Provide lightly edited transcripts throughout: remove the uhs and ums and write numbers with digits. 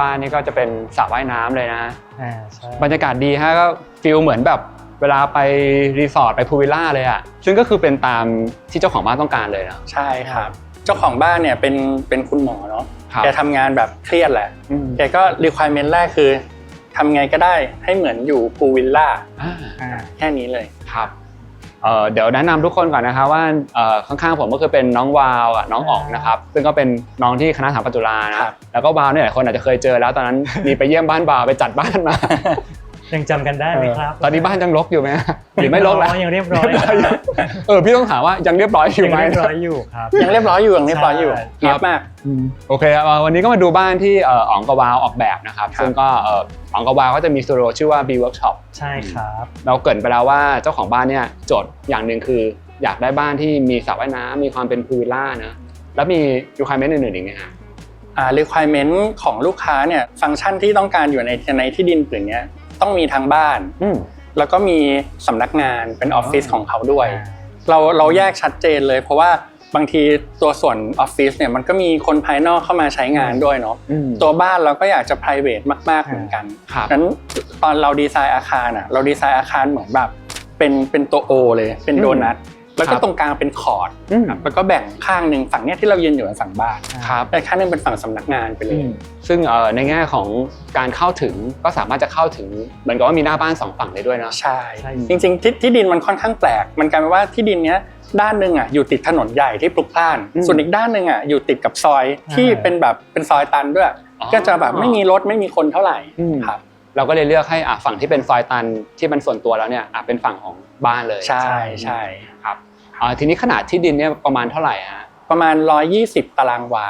บ้านนี่ก็จะเป็นสระว่ายน้ำเลยนะใช่บรรยากาศดีฮะก็ฟีลเหมือนแบบเวลาไปรีสอร์ทไปพูลวิลล่าเลยอ่ะซึ่งก็คือเป็นตามที่เจ้าของบ้านต้องการเลยนะใช่ครับเจ้าของบ้านเนี่ยเป็นคุณหมอเนาะแกทำงานแบบเครียดแหละแกก็ requirement แรกคือทำไงก็ได้ให้เหมือนอยู่พูลวิลล่าแค่นี้เลยครับเดี๋ยวแนะนำทุกคนก่อนนะครับว่าข้างๆผมก็คือเป็นน้องวาวน้องอ๋องนะครับซึ่งก็เป็นน้องที่คณะสถาปัตย์จุฬานะแล้วก็วาวเนี่ยหลายคนอาจจะเคยเจอแล้วตอนนั้นมีไปเยี่ยมบ้านวาวไปจัดบ้านมายังจำกันได้ไหมครับตอนนี้บ้านยังรกอยู่ไหมหรือไม่รกแล้วยังเรียบร้อยพี่ต้องถามว่ายังเรียบร้อยอยู่ไหมเรียบร้อยอยู่ครับยังเรียบร้อยอยู่เงียบมากโอเควันนี้ก็มาดูบ้านที่อ๋องกับวาวออกแบบนะครับซึ่งก็อ๋องกับวาวก็จะมีสตูดิโอชื่อว่า B Workshop ใช่ครับเราเกริ่นไปแล้วว่าเจ้าของบ้านเนี่ยโจทย์อย่างหนึ่งคืออยากได้บ้านที่มีสระว่ายน้ำมีความเป็นพูลวิลล่านะแล้วมี requirement อื่นๆอีกไหมฮะrequirement ของลูกค้าเนี่ยฟังก์ชันที่ต้องการอยู่ในที่ดินผืนนี้ต้องมีทางบ้านแล้วก็มีสำนักงานเป็นออฟฟิศของเขาด้วยเราแยกชัดเจนเลยเพราะว่าบางทีตัวส่วนออฟฟิศเนี่ยมันก็มีคนภายนอกเข้ามาใช้งานด้วยเนาะตัวบ้านเราก็อยากจะ private มากๆเหมือนกันนั้นตอนเราดีไซน์อาคารเราดีไซน์อาคารเหมือนแบบเป็นตัว O เลยเป็นโดนัทแล้วก็ตรงกลางเป็นคอร์ดแล้วก็แบ่งข้างนึงฝั่งเนี้ยที่เรายืนอยู่ฝั่งบ้านแต่ข้างนึงเป็นฝั่งสำนักงานไปเลยซึ่งในแง่ของการเข้าถึงก็สามารถจะเข้าถึงเหมือนกับว่ามีหน้าบ้าน2ฝั่งได้ด้วยนะใช่จริงๆที่ดินมันค่อนข้างแปลกมันกลายเป็นว่าที่ดินเนี้ยด้านนึงอยู่ติดถนนใหญ่ที่พลุกพล่านส่วนอีกด้านนึงอยู่ติดกับซอยที่เป็นซอยตันด้วยก็จะแบบไม่มีรถไม่มีคนเท่าไหร่ครับเราก็เลยเลือกให้ฝั่งที่เป็นซอยตันที่มันส่วนตัวแล้วเนี่ยเป็นฝั่งของบ้านเลยใช่ใช่ครับทีนี้ขนาดที่ดินเนี่ยประมาณเท่าไหร่ฮะประมาณ120ตารางวา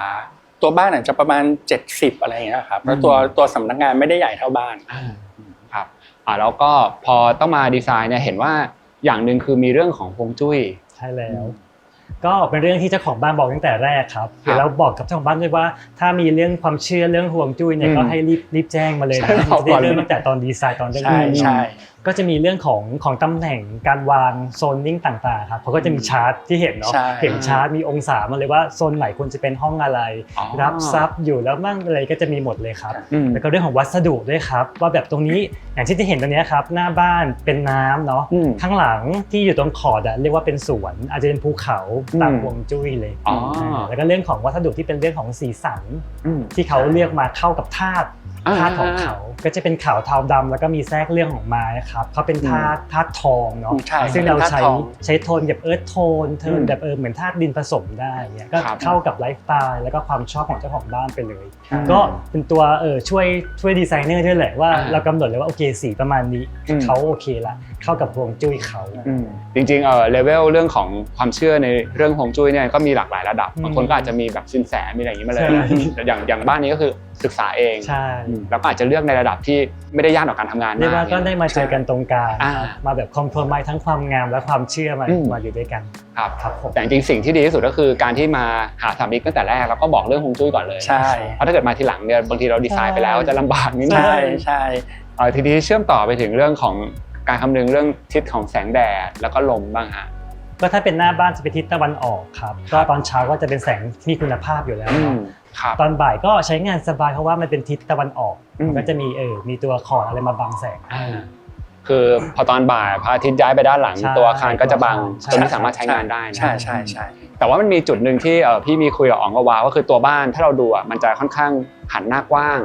ตัวบ้านอาจจะประมาณ70อะไรอย่างเงี้ยครับแล้วตัวสำนักงานไม่ได้ใหญ่เท่าบ้านครับแล้วก็พอต้องมาดีไซน์เนี่ยเห็นว่าอย่างนึงคือมีเรื่องของฮวงจุ้ยใช่แล้วก็เป็นเรื่องที่เจ้าของบ้านบอกตั้งแต่แรกครับเดี๋ยวเราบอกกับเจ้าของบ้านด้วยว่าถ้ามีเรื่องความเชื่อเรื่องฮวงจุ้ยเนี่ยก็ให้รีบแจ้งมาเลยนะจะได้เริ่มตั้งแต่ตอนดีไซน์ตอนแรกใช่ก็จะมีเรื่องของตำแหน่งการวางโซนนิ่งต่างๆครับเขาก็จะมีชาร์ตที่เห็นเนาะเห็นชาร์ตมีองศามาเลยว่าโซนไหนควรจะเป็นห้องอะไรรับซับอยู่แล้วมั่งอะไรก็จะมีหมดเลยครับแล้วก็เรื่องของวัสดุด้วยครับว่าแบบตรงนี้อย่างที่เห็นตรงนี้ครับหน้าบ้านเป็นน้ำเนาะข้างหลังที่อยู่ตรงขอดเรียกว่าเป็นสวนอาจจะเป็นภูเขาตามฮวงจุ้ยเลยแล้วก็เรื่องของวัสดุที่เป็นเรื่องของสีสันที่เขาเลือกมาเข้ากับธาตุของเขาก็จะเป็นขาวเทาดำแล้วก็มีแทรกเรื่องของไม้ครับเขาเป็นธาตุทองเนาะซึ่งเราใช้โทนแบบเอิร์ธโทนแบบเหมือนธาตุดินผสมได้เนี่ยก็เข้ากับไลฟ์สไตล์แล้วก็ความชอบของเจ้าของบ้านไปเลยก็เป็นตัวช่วยดีไซเนอร์ด้วยแหละว่าเรากำหนดเลยว่าโอเคสีประมาณนี้เขาโอเคละเข้ากับฮวงจุ้ยเขาจริงๆเลเวลเรื่องของความเชื่อในเรื่องฮวงจุ้ยเนี่ยก็มีหลากหลายระดับบางคนก็อาจจะมีแบบสินแสมีอะไรอย่างนี้มาเลยอย่างบ้านนี้ก็คือศึกษาเองแล้วก็อาจจะเลือกในระดับที่ไม่ได้ยากต่อการทำงานเรียกว่าก็ได้มาเจอกันตรงกลางมาแบบคอมโพรไมซ์ทั้งความงามและความเชื่อมาอยู่ด้วยกันครับแต่จริงๆสิ่งที่ดีที่สุดก็คือการที่มาหาสถาปนิกตั้งแต่แรกแล้วก็บอกเรื่องฮวงจุ้ยก่อนเลยใช่เพราะถ้าเกิดมาทีหลังเนี่ยบางทีเราดีไซน์ไปแล้วจะลำบากนิดนึงใช่ทีนี้เชื่อมต่อไปถึงเรื่องของการคำนึงเรื่องทิศของแสงแดดแล้วก็ลมบ้างฮะก็ถ้าเป็นหน้าบ้านจะเป็นทิศตะวันออกครับก็ตอนเช้าก็จะเป็นแสงที่มีคุณภาพอยู่แล้วตอนบ่ายก็ใช้งานสบายเพราะว่ามันเป็นทิศตะวันออกก็จะมีตัวขอดอะไรมาบังแสงคือพอตอนบ่ายพระอาทิตย์ย้ายไปด้านหลังตัวอาคารก็จะบังจนไม่สามารถใช้งานได้นะใช่แต่ว่ามันมีจุดหนึ่งที่พี่มีคุยกับอ๋องกับวาก็คือตัวบ้านถ้าเราดูมันจะค่อนข้างหันหน้ากว้าง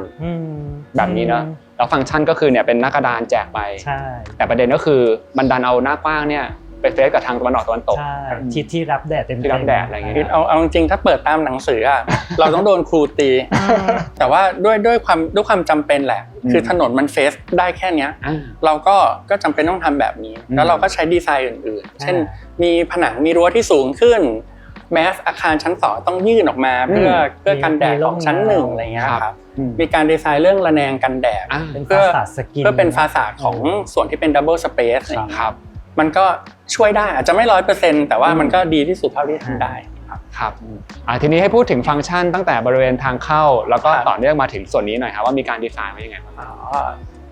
แบบนี้เนาะแล้วฟังก์ชันก็คือเนี่ยเป็นหน้ากระดานแจกไปแต่ประเด็นก็คือมันดันเอาหน้ากว้างเนี่ยไปเฟซกับทางตะวันออกตะวันตกทิศที่รับแดดเต็มที่รับแดดอะไรเงี้ยเอาจริงถ้าเปิดตามหนังสือเราต้องโดนครูตีแต่ว่าด้วยความจำเป็นแหละคือถนนมันเฟซได้แค่นี้เราก็จำเป็นต้องทำแบบนี้แล้วเราก็ใช้ดีไซน์อื่นๆเช่นมีผนังมีรั้วที่สูงขึ้นแม้อาคารชั้น2ต้องยื่นออกมาเพื่อกันแดดของชั้น1อะไรเงี้ยครับมีการดีไซน์เรื่องระแนงกันแดดเพื่อเป็นฟาซาดของส่วนที่เป็นดับเบิลสเปซครับมันก็ช่วยได้อาจจะไม่ 100% แต่ว่ามันก็ดีที่สุดเท่าที่ทำได้ครับทีนี้ให้พูดถึงฟังก์ชันตั้งแต่บริเวณทางเข้าแล้วก็ต่อเนื่องมาถึงส่วนนี้หน่อยครับว่ามีการดีไซน์ไว้ยังไงบ้าง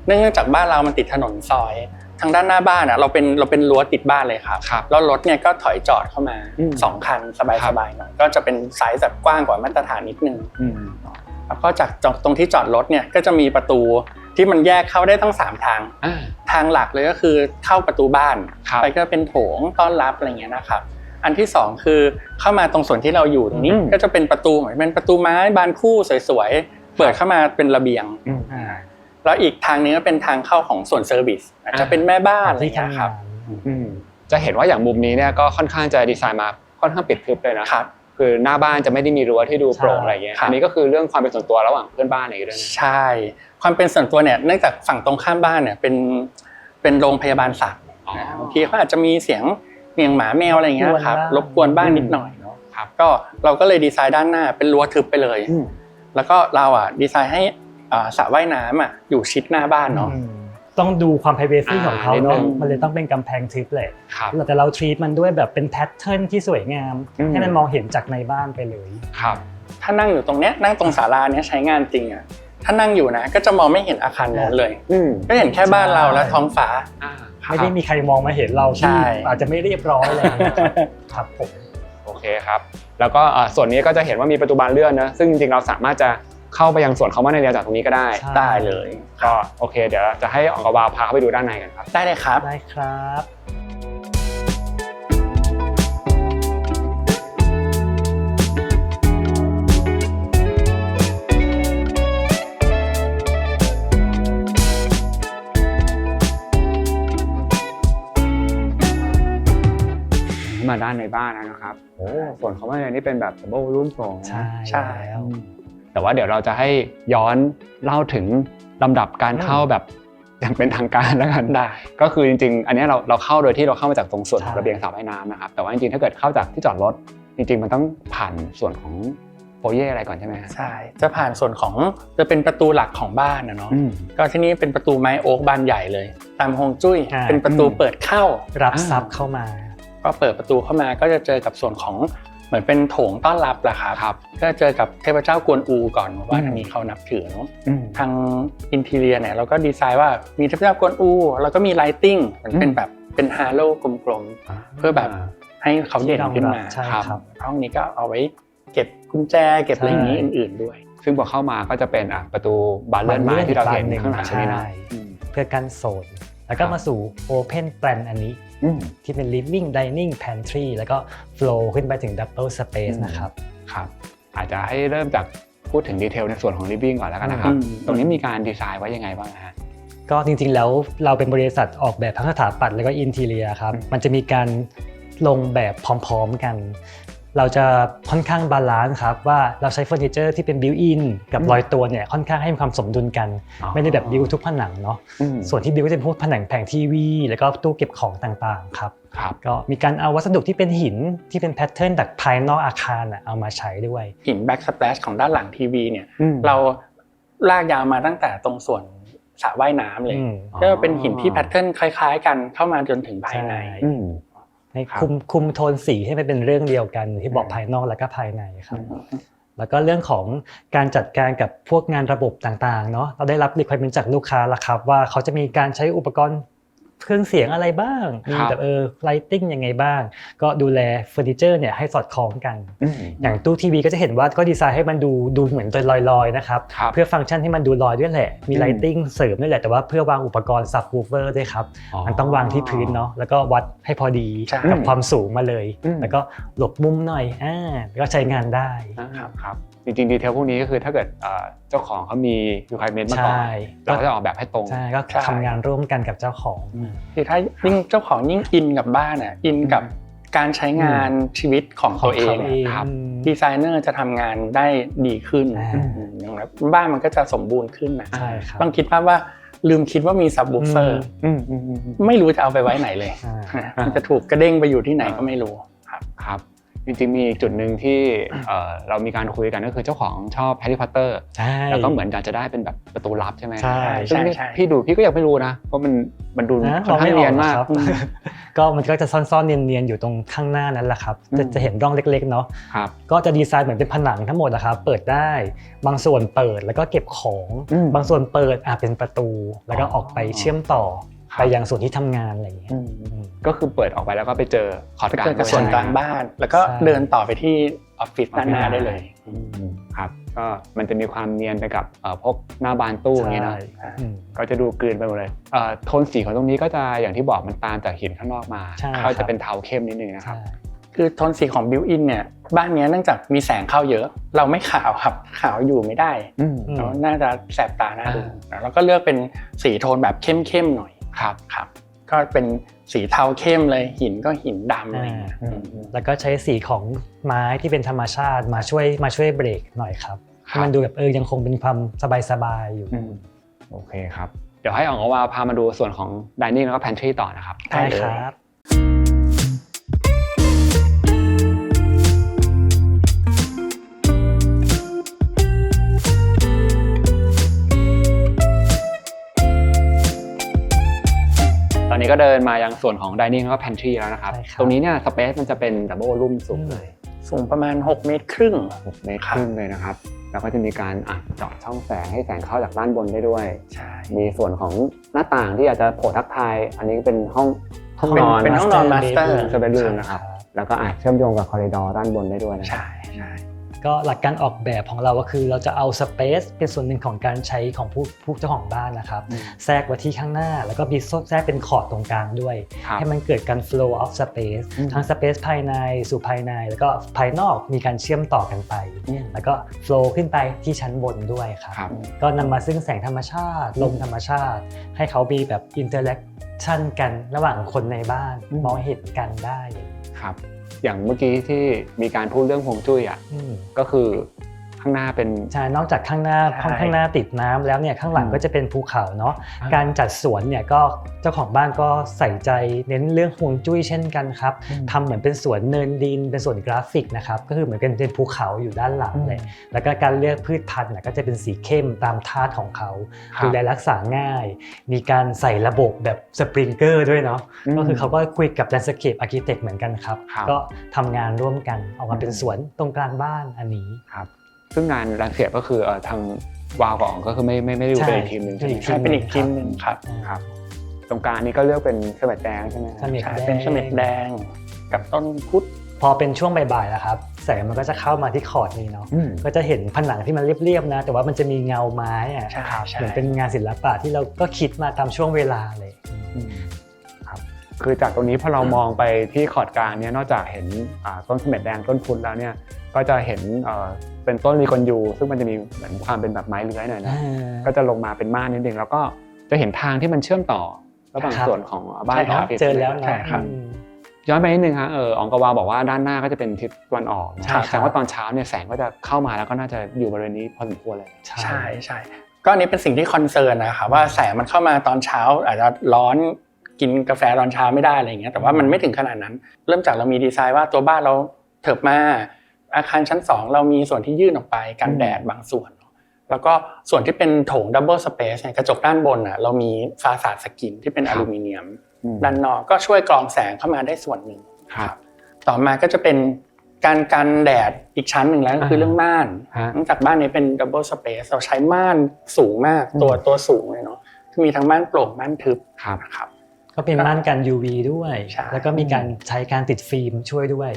เนื่องจากบ้านเรามันติดถนนซอยทางด้านหน้าบ้านเราเป็นรั้วติดบ้านเลยครับแล้วรถเนี่ยก็ถอยจอดเข้ามา2คันสบายๆหน่อยก็จะเป็นไซส์แบบกว้างกว่ามาตรฐานนิดนึง แล้วก็จากตรงที่จอดรถเนี่ยก็จะมีประตูที่มันแยกเข้าได้ทั้ง3ทางทางหลักเลยก็คือเข้าประตูบ้านไปก็เป็นโถงต้อนรับอะไรเงี้ยนะครับอันที่2คือเข้ามาตรงส่วนที่เราอยู่ตรงนี้ก็จะเป็นประตูเหมือนเป็นประตูไม้บานคู่สวยๆเปิดเข้ามาเป็นระเบียงแล้วอีกทางนึงก็เป็นทางเข้าของส่วนเซอร์วิสจะเป็นแม่บ้านอะไรเงี้ยครับจะเห็นว่าอย่างมุมนี้เนี่ยก็ค่อนข้างจะดีไซน์มาค่อนข้างปิดทึบเลยนะครับคือหน้าบ้านจะไม่ได้มีรั้วที่ดูโปร่งอะไรเงี้ยอันนี้ก็คือเรื่องความเป็นส่วนตัวระหว่างเพื่อนบ้านอะไรอย่างเงี้ยใช่ความเป็นส่วนตัวเนี่ยเนื่องจากฝั่งตรงข้ามบ้านเนี่ยเป็นโรงพยาบาลสัตว์บางทีเขาอาจจะมีเสียงเลี้ยงหมาแมวอะไรเงี้ยครับรบกวนบ้านนิดหน่อยเนาะก็เราก็เลยดีไซน์ด้านหน้าเป็นรั้วทึบไปเลยแล้วก็เราดีไซน์ให้สระว่ายน้ำอยู่ชิดหน้าบ้านเนาะต้องดูความ privacy ของเขาเนาะมันเลยต้องเป็นกำแพงทึบเลยแต่เรา treat มันด้วยแบบเป็นแพทเทิร์นที่สวยงามให้มันมองเห็นจากในบ้านไปเลยครับถ้านั่งอยู่ตรงเนี้ยนั่งตรงศาลาเนี้ยใช้งานจริงอ่ะถ้านั่งอยู่นะก็จะมองไม่เห็นอาคารนั้นเลยก็เห็นแค่บ้านเราและท้องฟ้าไม่ได้มีใครมองมาเห็นเราที่อาจจะไม่เรียบร้อยเลยครับผมโอเคครับแล้วก็ส่วนนี้ก็จะเห็นว่ามีประตูบานเลื่อนนะซึ่งจริงๆเราสามารถจะเข้าไปยังส่วนของบ้านในเรียจากตรงนี้ก็ได้เลยก็โอเคเดี๋ยวจะให้อ๋องกับวาวพาเข้าไปดูด้านในกันครับได้เลยครับได้ครับมาด้านในบ้านนะครับโอ้ส่วนของบ้านในนี่เป็นแบบดับเบิลรูมโปร่งใช่แต่ว่าเดี๋ยวเราจะให้ย้อนเล่าถึงลำดับการเข้าแบบอย่างเป็นทางการแล้วกันได้ก็คือจริงๆอันนี้เราเข้าโดยที่เราเข้ามาจากตรงส่วนของระเบียงสระว่ายน้ำนะครับแต่ว่าจริงๆถ้าเกิดเข้าจากที่จอดรถจริงๆมันต้องผ่านส่วนของโฟเย่อะไรก่อนใช่ไหมใช่จะผ่านส่วนของจะเป็นประตูหลักของบ้านนะเนาะก็ที่นี่เป็นประตูไม้โอ๊กบานใหญ่เลยตามฮวงจุ้ยเป็นประตูเปิดเข้ารับซับเข้ามาก็เปิดประตูเข้ามาก็จะเจอกับส่วนของเหมือนเป็นโถงต้อนรับแหละครับก็เจอกับเทพเจ้ากวนอูก่อนว่าทางนี้เขานับถือเนาะทางอินทีเรียเนี่ยเราก็ดีไซน์ว่ามีเทพเจ้ากวนอูแล้วก็มีไลติ้งมันเป็นแบบเป็นฮาโลกลมๆเพื่อแบบให้เขาเด่นขึ้นมาครับห้องนี้ก็เอาไว้เก็บกุญแจเก็บอะไรอย่างนี้อื่นๆด้วยซึ่งพอเข้ามาก็จะเป็นประตูบานเลื่อนไม้ที่เราเห็นข้างหลังนี้นะเพื่อกันโซนแล้วก็มาสู่ Open Plan อันนี้ที่เป็น Living Dining Pantry แล้วก็ Flow ขึ้นไปถึง Double Space นะครับครับอาจจะให้เริ่มจากพูดถึงดีเทลในส่วนของ Living ก่อนแล้วกันนะครับตรงนี้มีการดีไซน์ไว้ยังไงบ้างฮะก็จริงๆแล้วเราเป็นบริษัทออกแบบทั้งสถาปัตย์แล้วก็อินทีเรียครับมันจะมีการลงแบบพร้อมๆกันเราจะค่อนข้างบาลานซ์ครับว่าเราใช้เฟอร์นิเจอร์ที่เป็นบิวอินกับรอยตัวเนี่ยค่อนข้างให้มีความสมดุลกันไม่ได้แบบบิวทุกผนังเนาะส่วนที่บิวก็จะเป็นพวกผนังแผงทีวีแล้วก็ตู้เก็บของต่างๆครับก็มีการเอาวัสดุที่เป็นหินที่เป็นแพทเทิร์นจากภายนอกอาคารเอามาใช้ด้วยหินแบ็กสแปลชของด้านหลังทีวีเนี่ยเราลากยาวมาตั้งแต่ตรงส่วนสระว่ายน้ำเลยก็เป็นหินที่แพทเทิร์นคล้ายๆกันเข้ามาจนถึงภายในให้คุมโทนสีให้มันเป็นเรื่องเดียวกันที่บอกภายนอกแล้วก็ภายในครับแล้วก็เรื่องของการจัดการกับพวกงานระบบต่างๆเนาะเราได้รับ requirement จากลูกค้าแล้วครับว่าเขาจะมีการใช้อุปกรณ์เครื่องเสียงอะไรบ้างมีแบบlighting ยังไงบ้างก็ดูแลเฟอร์นิเจอร์เนี่ยให้สอดคล้องกันอย่างตู้ทีวีก็จะเห็นว่าก็ดีไซน์ให้มันดูเหมือนตัวลอยๆนะครับเพื่อฟังก์ชันให้มันดูลอยด้วยแหละมี lighting เสริมด้วยแหละแต่ว่าเพื่อวางอุปกรณ์ subwoofer ด้วยครับมันต้องวางที่พื้นเนาะแล้วก็วัดให้พอดีกับความสูงมาเลยแล้วก็หลบมุมหน่อยก็ใช้งานได้ครับจริงๆดีเทลพวกนี้ก็คือถ้าเกิดเจ้าของเขามี requirement มาก่อนเราก็จะออกแบบให้ตรงใช่ก็ทำงานร่วมกันกับเจ้าของคือถ้ายิ่งเจ้าของยิ่งอินกับบ้านอินกับการใช้งานชีวิตของตัวเองครับดีไซเนอร์จะทำงานได้ดีขึ้นอย่างนั้นบ้านมันก็จะสมบูรณ์ขึ้นนะบางคิดว่าลืมคิดว่ามีซับวูฟเฟอร์ไม่รู้จะเอาไปไว้ไหนเลยมันจะถูกกระเด้งไปอยู่ที่ไหนก็ไม่รู้ครับจริงๆมีจุดหนึ่งที่เรามีการคุยกันก็คือเจ้าของชอบแฮร์รี่พอตเตอร์แล้วก็เหมือนกันจะได้เป็นแบบประตูลับใช่ไหมใช่พี่ดูพี่ก็ยังไม่รู้นะเพราะมันดูค่อนข้างเนียนมากก็มันก็จะซ่อนๆเนียนๆอยู่ตรงข้างหน้านั้นแหละครับจะเห็นร่องเล็กๆเนาะก็จะดีไซน์เหมือนเป็นผนังทั้งหมดนะครับเปิดได้บางส่วนเปิดแล้วก็เก็บของบางส่วนเปิดเป็นประตูแล้วก็ออกไปเชื่อมต่อ ไปยังส่วนที่ทำงานอะไรอย่างเงี้ยก็คือเปิดออกไปแล้วก็ไปเจอคอร์ดกลางส่วนกลางบ้านแล้วก็เดินต่อไปที่ออฟฟิศด้านหน้าได้เลยครับก็มันจะมีความเนียนไปกับพวกหน้าบานตู้อย่างเงี้ยนะก็จะดูกลืนไปหมดเลยโทนสีของตรงนี้ก็จะอย่างที่บอกมันตามจากหินข้างนอกมาก็จะเป็นเทาเข้มนิดนึงนะครับคือโทนสีของบิวอินเนี่ยบ้านนี้เนื่องจากมีแสงเข้าเยอะเราไม่ขาวครับขาวอยู่ไม่ได้เราน่าจะแสบตาหน้าดูแล้วก็เลือกเป็นสีโทนแบบเข้มๆหน่อยครับก็เป็นสีเทาเข้มเลยหินก็หินดำอะไรเงี้ยแล้วก็ใช้สีของไม้ที่เป็นธรรมชาติมาช่วยเบรกหน่อยครับให้มันดูแบบยังคงเป็นความสบายๆอยู่โอเคครับเดี๋ยวให้อ๋องกับวาพามาดูส่วนของ dining แล้วก็ pantry ต่อนะครับได้ครับตอนนี้ก็เดินมายังส่วนของ dining แล้วก็ pantry แล้วนะครับตรงนี้เนี่ย space มันจะเป็น double room สูงเลยสูงประมาณ6 เมตรครึ่งเลยนะครับแล้วก็จะมีการเจาะช่องแสงให้แสงเข้าจากด้านบนได้ด้วยมีส่วนของหน้าต่างที่อาจจะโผล่ทักทายอันนี้เป็นห้องนอนเป็นห้องนอน master bedroom นะครับแล้วก็เชื่อมโยงกับคอริดอร์ด้านบนได้ด้วยนะใช่ก็หลักการออกแบบของเราก็คือเราจะเอาสเปซเป็นส่วนหนึ่งของการใช้ของผู้เจ้าของบ้านนะครับแทรกไว้ที่ข้างหน้าแล้วก็มีแทรกเป็นขอดตรงกลางด้วยให้มันเกิดการ flow of space ทั้ง space ภายในสู่ภายในแล้วก็ภายนอกมีการเชื่อมต่อกันไปแล้วก็ flow ขึ้นไปที่ชั้นบนด้วยครับก็นำมาซึ่งแสงธรรมชาติลมธรรมชาติให้เขามีแบบ interaction กันระหว่างคนในบ้านมองเห็นกันได้ครับอย่างเมื่อกี้ที่มีการพูดเรื่องฮวงจุ้ยก็คือข้างหน้าเป็นใช่นอกจากข้างหน้าติดน้ำแล้วเนี่ยข้างหลังก็จะเป็นภูเขาเนาะการจัดสวนเนี่ยก็เจ้าของบ้านก็ใส่ใจเน้นเรื่องฮวงจุ้ยเช่นกันครับทำเหมือนเป็นสวนเนินดินเป็นสวนกราฟิกนะครับก็คือเหมือนกันเป็นภูเขาอยู่ด้านหลังเลยแล้วก็การเลือกพืชพันธุ์ก็จะเป็นสีเข้มตามธาตุของเขาดูแลรักษาง่ายมีการใส่ระบบแบบสปริงเกอร์ด้วยเนาะก็คือเขาก็คุยกับ Landscape Architect เหมือนกันครับก็ทำงานร่วมกันออกมาเป็นสวนตรงกลางบ้านอันนี้ครับซึ่งงานรังเสียบก็คือทางวาวกับอ๋องก็คือไม่ได้อยู่เป็นอีกทีมนึงใช่เป็นอีกทีมนึงครับตรงกลางนี้ก็เลือกเป็นเสม็ดแดงใช่ไหมใช่เป็นเสม็ดแดงกับต้นพุทธพอเป็นช่วงบ่ายๆแล้วครับแสงมันก็จะเข้ามาที่คอร์ดนี้เนาะก็จะเห็นผนังที่มันเรียบๆนะแต่ว่ามันจะมีเงาไม้เหมือนเป็นงานศิลปะที่เราก็คิดมาตามช่วงเวลาเลยครับคือจากตรงนี้พอเรามองไปที่คอร์ดกลางเนี่ยนอกจากเห็นต้นเสม็ดแดงต้นพุทธแล้วเนี่ยก็จะเห็นเป็นต้นลีกอนยูซึ่งมันจะมีเหมือนความเป็นแบบไม้เลื้อยหน่อยนะก็จะลงมาเป็นม่านนิดนึงแล้วก็จะเห็นทางที่มันเชื่อมต่อระหว่างส่วนของบ้านครับเจอแล้วนะครับย้อนไปนิดนึงฮะอ๋องกวาบอกว่าด้านหน้าก็จะเป็นทิศตะวันออกแสดงว่าตอนเช้าเนี่ยแสงก็จะเข้ามาแล้วก็น่าจะอยู่บริเวณนี้พอสมควรเลยใช่ก็อันนี้เป็นสิ่งที่คอนเซิร์นนะคะว่าแสงมันเข้ามาตอนเช้าอาจจะร้อนกินกาแฟตอนเช้าไม่ได้อะไรอย่างเงี้ยแต่ว่ามันไม่ถึงขนาดนั้นเริ่มจากเรามีดีไซน์ว่าตัวบ้านเราเถิบมาอาคารชั้น2เรามีส่วนที่ยื่นออกไปกันแดดบางส่วนแล้วก็ส่วนที่เป็นโถงดับเบิลสเปซกระจกด้านบนเรามีฟาสาดสกินที่เป็นอลูมิเนียมด้านนอกก็ช่วยกรองแสงเข้ามาได้ส่วนหนึ่งต่อมาก็จะเป็นการกันแดดอีกชั้นหนึ่งแล้วก็คือเรื่องม่านเนื่องจากบ้านนี้เป็นดับเบิลสเปซเราใช้ม่านสูงมากตัวสูงเลยเนาะมีทั้งม่านโปร่งม่านทึบครับก็เป็นม่านกัน UV ด้วยแล้วก็มีการใช้การติดฟิล์มช่วยด้วย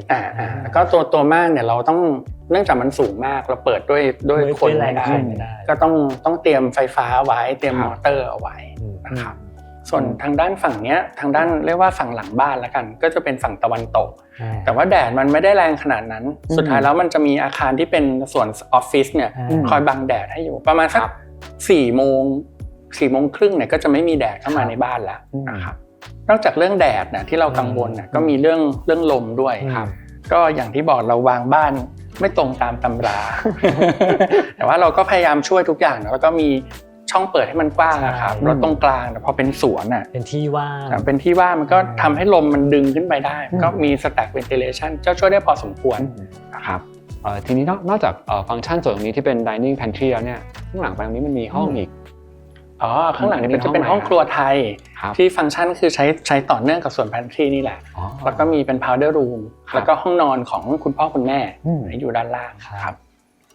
แล้วก็ตัวม่านเนี่ยเราต้องเนื่องจากมันสูงมากเราเปิดด้วยคนไม่ได้ก็ต้องเตรียมไฟฟ้าไว้เตรียมมอเตอร์เอาไว้นะครับส่วนทางด้านฝั่งเนี้ยทางด้านเรียกว่าฝั่งหลังบ้านแล้วกันก็จะเป็นฝั่งตะวันตกแต่ว่าแดดมันไม่ได้แรงขนาดนั้นสุดท้ายแล้วมันจะมีอาคารที่เป็นส่วนออฟฟิศเนี่ยคอยบังแดดให้อยู่ประมาณสัก4 โมงครึ่งเนี่ยก็จะไม่มีแดดเข้ามาในบ้านแล้วนะครับนอกจากเรื่องแดดนะที่เรากังวลนะก็มีเรื่องลมด้วยก็อย่างที่บอกเราวางบ้านไม่ตรงตามตำรา แต่ว่าเราก็พยายามช่วยทุกอย่างนะแล้วก็มีช่องเปิดให้มันกว้างนะครับแล้วตรงกลางพอเป็นสวนน่ะเป็นที่ว่างมันก็ทำให้ลมมันดึงขึ้นไปได้ก็มี stack ventilation ช่วยได้พอสมควรนะครับทีนี้นอกจากฟังก์ชันส่วนตรงนี้ที่เป็น dining pantry แล้วเนี่ยข้างหลังไปตรงนี้มันมีห้องอีกข้างหลังนี้จะเป็นห้องครัวไทยที่ฟังก์ชันคือใช้ต่อเนื่องกับส่วน pantry นี่แหละแล้วก็มีเป็น powder room แล้วก็ห้องนอนของคุณพ่อคุณแม่อยู่ด้านล่างครับ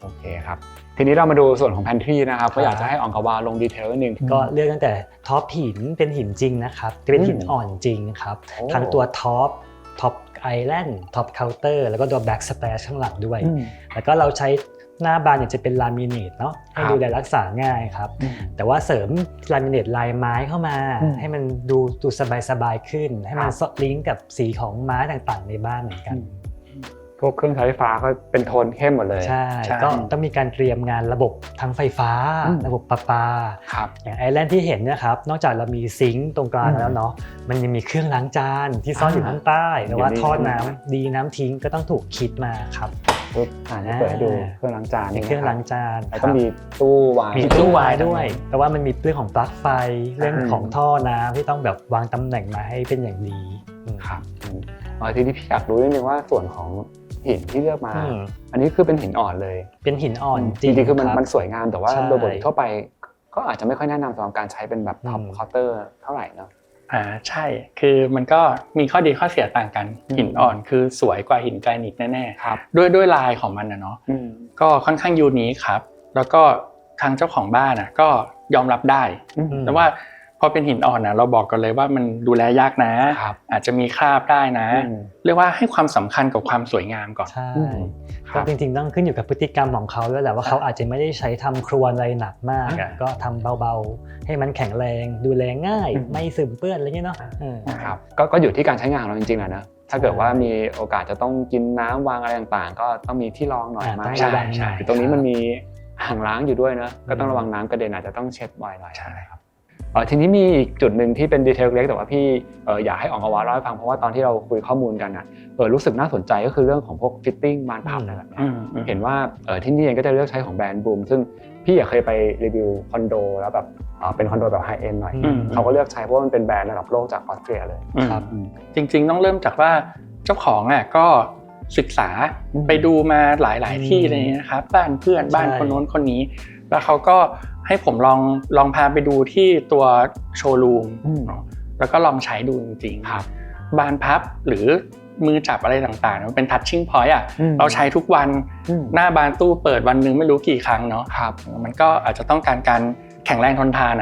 โ โอเคครับทีนี้เรามาดูส่วนของ Pantry นะครับก็อยากจะให้อองกวาลงดีเทลนิดนึงก็เลือกตั้งแต่ท็อปหินเป็นหินจริงนะครับจะเป็นหินอ่อนจริงครับทั้งตัวท็อปไอแลนด์ท็อปเคาน์เตอร์แล้วก็ตัวแบ็กสเปซข้างหลังด้วยแล้วก็เราใช้หน้าบานเนี่ยจะเป็นลามิเนตเนาะให้ดูแลรักษาง่ายครับแต่ว่าเสริมลามิเนตลายไม้เข้ามาให้มันดูสบายขึ้นให้มันลิงก์กับสีของไม้ต่างๆในบ้านเหมือนกันพวกเครื่องใช้ไฟฟ้าก็เป็นโทนเข้มหมดเลยใช่ก็ต้องมีการเตรียมงานระบบทั้งไฟฟ้าระบบประปาอย่างไอแลนด์ที่เห็นนะครับนอกจากเรามีซิงค์ตรงกลางแล้วเนาะมันยังมีเครื่องล้างจานที่ซ่อนอยู่ข้างใต้หรือว่าท่อน้ำดีน้ำทิ้งก็ต้องถูกคิดมาครับเปิดให้ดูเครื่องล้างจานเครื่องล้างจานแล้วก็มีตู้วายด้วยแต่ว่ามันมีเรื่องของปลั๊กไฟเรื่องของท่อน้ำที่ต้องแบบวางตำแหน่งมาให้เป็นอย่างดีครับทีนี้พี่อยากรู้นิดนึงว่าส่วนของหินที่เลือกมาอันนี้คือเป็นหินอ่อนเลยเป็นหินอ่อนจริงๆคือมันสวยงามแต่ว่าโดยปกติทั่วไปก็อาจจะไม่ค่อยแนะนำสำหรับการใช้เป็นแบบท็อปเคาน์เตอร์เท่าไหร่เนาะใช่คือมันก็มีข้อดีข้อเสียต่างกันหินอ่อนคือสวยกว่าหินแกรนิตแน่ๆครับด้วยลายของมันนะเนาะก็ค่อนข้างยูนิคครับแล้วก็ทางเจ้าของบ้านก็ยอมรับได้แต่ว่าพอเป็นหินอ่อนนะเราบอกกันเลยว่ามันดูแลยากนะอาจจะมีคราบได้นะเรียกว่าให้ความสำคัญกับความสวยงามก่อนใช่ก็จริงๆต้องขึ้นอยู่กับพฤติกรรมของเขาด้วยแหละว่าเขาอาจจะไม่ได้ใช้ทำครัวอะไรหนักมากก็ทำเบาๆให้มันแข็งแรงดูแลง่ายไม่ซึมเปื้อนอะไรเงี้ยเนาะครับก็อยู่ที่การใช้งานของเราจริงๆแหละนะถ้าเกิดว่ามีโอกาสจะต้องกินน้ำวางอะไรต่างๆก็ต้องมีที่รองหน่อยมาใช่ตรงนี้มันมีอ่างล้างอยู่ด้วยนะก็ต้องระวังน้ำกระเด็นอาจจะต้องเช็ดบ่อยหน่อยใช่ครับทีนี้มีอีกจุดหนึ่งที่เป็นดีเทลเล็กแต่ว่าพี่อยากให้อองกวาเล่าให้ฟังเพราะว่าตอนที่เราคุยข้อมูลกันนะรู้สึกน่าสนใจก็คือเรื่องของพวกฟิตติ้งบานพับอะไรแบบนี้เห็นว่าที่นี่เองก็จะเลือกใช้ของแบรนด์บูมซึ่งพี่เคยไปรีวิวคอนโดแล้วแบบเป็นคอนโดแบบไฮเอ็นด์หน่อยเขาก็เลือกใช้เพราะว่ามันเป็นแบรนด์ระดับโลกจากออสเตรียเลยครับจริงๆต้องเริ่มจากว่าเจ้าของก็ศึกษาไปดูมาหลายๆที่เลยนะครับบ้านเพื่อนบ้านคนโน้นคนนี้แล้วเขาก็ให้ผมลองพาไปดูที่ตัวโชว์รูมแล้วก็ลองใช้ดูจริงๆบานพับหรือมือจับอะไรต่างๆมันเป็นทัชชิ่งพอยต์เราใช้ทุกวันหน้าบานตู้เปิดวันนึงไม่รู้กี่ครั้งเนาะมันก็อาจจะต้องการแข็งแรงทนทาน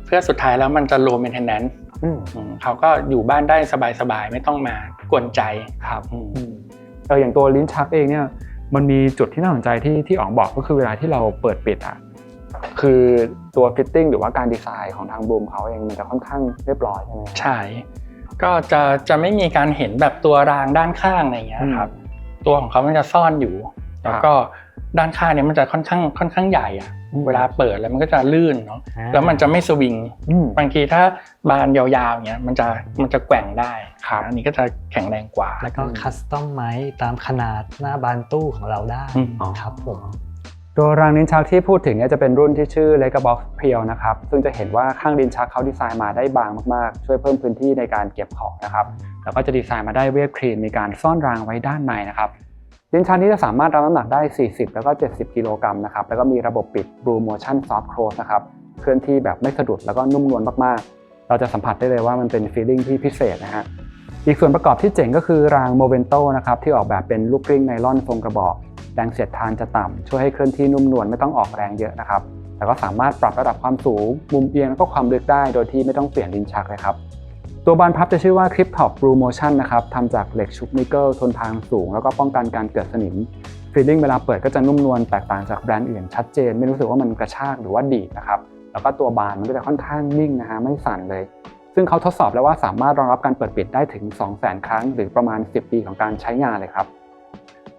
เพื่อสุดท้ายแล้วมันจะโลว์เมนเทนแนนซ์เขาก็อยู่บ้านได้สบายๆไม่ต้องมากวนใจครับอย่างตัวลิ้นชักเองเนี่ยมันมีจุดที่น่าสนใจที่อ๋องบอกก็คือเวลาที่เราเปิดปิดคือตัวฟิตติ้งหรือว่าการดีไซน์ของทางบูมเขาเองมันจะค่อนข้างเรียบร้อยใช่ไหมใช่ก็จะไม่มีการเห็นแบบตัวรางด้านข้างอะไรเงี้ยครับตัวของเขามันจะซ่อนอยู่แล้วก็ด้านข้างเนี่ยมันจะค่อนข้างใหญ่เวลาเปิดแล้วมันก็จะลื่นเนาะแล้วมันจะไม่สวิงบางทีถ้าบานยาวๆเงี้ยมันจะแกว่งได้อันนี้ก็จะแข็งแรงกว่าแล้วก็คัสตอมไม้ตามขนาดหน้าบานตู้ของเราได้ครับผมตัวรางลิ้นชักที่พูดถึงเนี่ยจะเป็นรุ่นที่ชื่อ Legabox Prio นะครับซึ่งจะเห็นว่าข้างลิ้นชักเขาดีไซน์มาได้บางมากๆช่วยเพิ่มพื้นที่ในการเก็บของนะครับแล้วก็จะดีไซน์มาได้เวฟคลีนมีการซ่อนรางไว้ด้านในนะครับลิ้นชักนี้จะสามารถรับน้ำหนักได้40แล้วก็70กิโลกรัมนะครับแล้วก็มีระบบปิด Blue Motion Soft Close นะครับเคลื่อนที่แบบไม่สะดุดแล้วก็นุ่มนวลมากๆเราจะสัมผัสได้เลยว่ามันเป็น feeling ที่พิเศษนะฮะอีกส่วนประกอบที่เจ๋งก็คือราง Movento นะครับที่ออกแบบเป็นลูกกลิ้งไนลอนทรงกระบอกแรงเสียดทานจะต่ำช่วยให้เคลื่อนที่นุ่มนวลไม่ต้องออกแรงเยอะนะครับแต่ก็สามารถปรับระดับความสูงมุมเอียงแล้วก็ความลึกได้โดยที่ไม่ต้องเปลี่ยนลิ้นชักเลยครับตัวบานพับจะชื่อว่า Clip Top Blue Motion นะครับทำจากเหล็กชุบนิกเกิลทนทานสูงแล้วก็ป้องกันการเกิดสนิมฟีลลิ่งเวลาเปิดก็จะนุ่มนวลแตกต่างจากแบรนด์อื่นชัดเจนไม่รู้สึกว่ามันกระชากหรือว่าดีดนะครับแล้วก็ตัวบานมันก็จะค่อนข้างนิ่งนะฮะไม่สั่นเลยซึ่งเขาทดสอบแล้วว่าสามารถรองรับการเปิดปิดได้ถึง 200,000 ครั้งหรือประมาณ10 ปีของการใช้งานเลยครับ